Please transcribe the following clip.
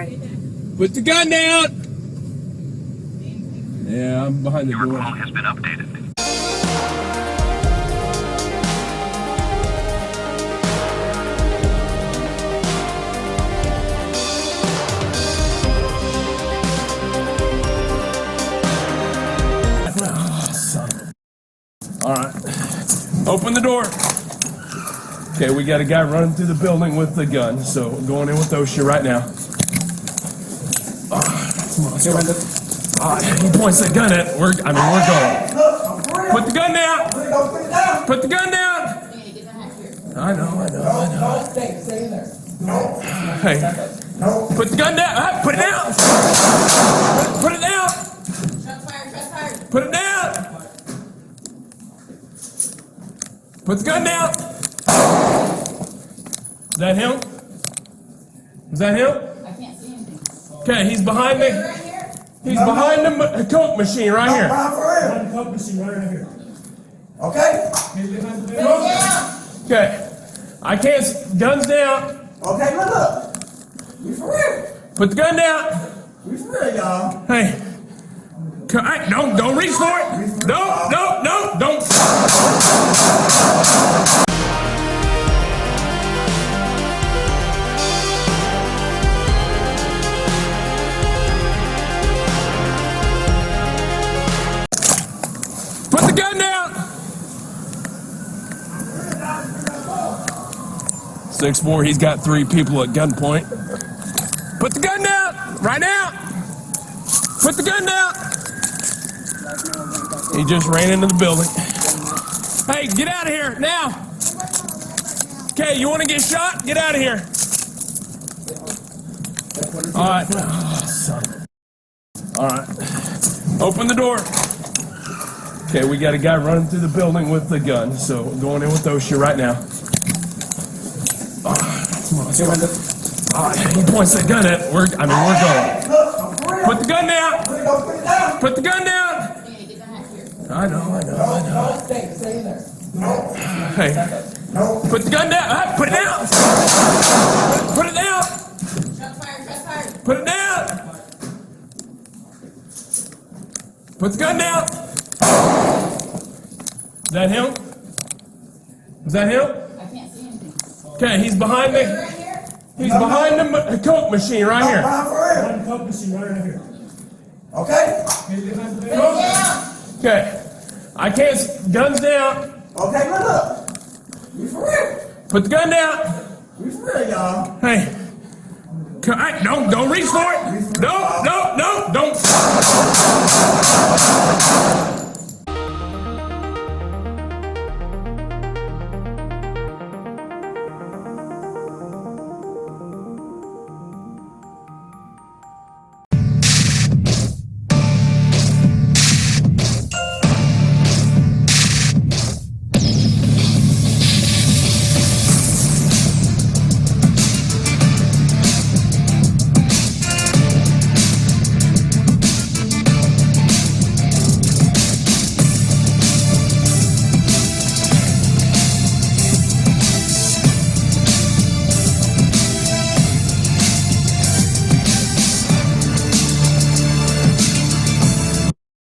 sorry. Put the gun down! Yeah, I'm behind the door. Your call has been updated. Alright. Open the door. Okay, we got a guy running through the building with the gun, so I'm going in with OSHA right now. He points the gun at we're going. Put the gun down! Put the gun down! I know. Stay in there. Hey. Put the gun down! Put it down! Put it down! Put it down! Put the gun down! Is that him? Is that him? I can't see anything. Okay, he's behind me. Right here? He's behind the Coke machine right here. Behind the Coke machine right here. Okay? Okay. I can't. Guns down. Okay, look. We for real. Put the gun down. We for real, y'all. Hey. Don't reach for it. Don't. Put the gun down. 6'4", he's got 3 people at gunpoint. Put the gun down! Right now! Put the gun down! He just ran into the building. Hey, get out of here, now! Okay, you want to get shot? Get out of here. Alright. Alright. Open the door. Okay, we got a guy running through the building with the gun, so I'm going in with OSHA right now. He points the gun at we're going. Put the gun down! Put the gun down! I know. Stay in there. Hey. Put the gun down! Put it down! Put it down! Put it down! Put the gun down! Is that him? Is that him? I can't see anything. Okay, he's behind me. Right here? He's behind the Coke machine right here. Behind the Coke machine right here. Okay? Okay. I can't. Guns down. Okay, look. We for real. Put the gun down. We for real, y'all. Hey. Don't reach for it. Don't.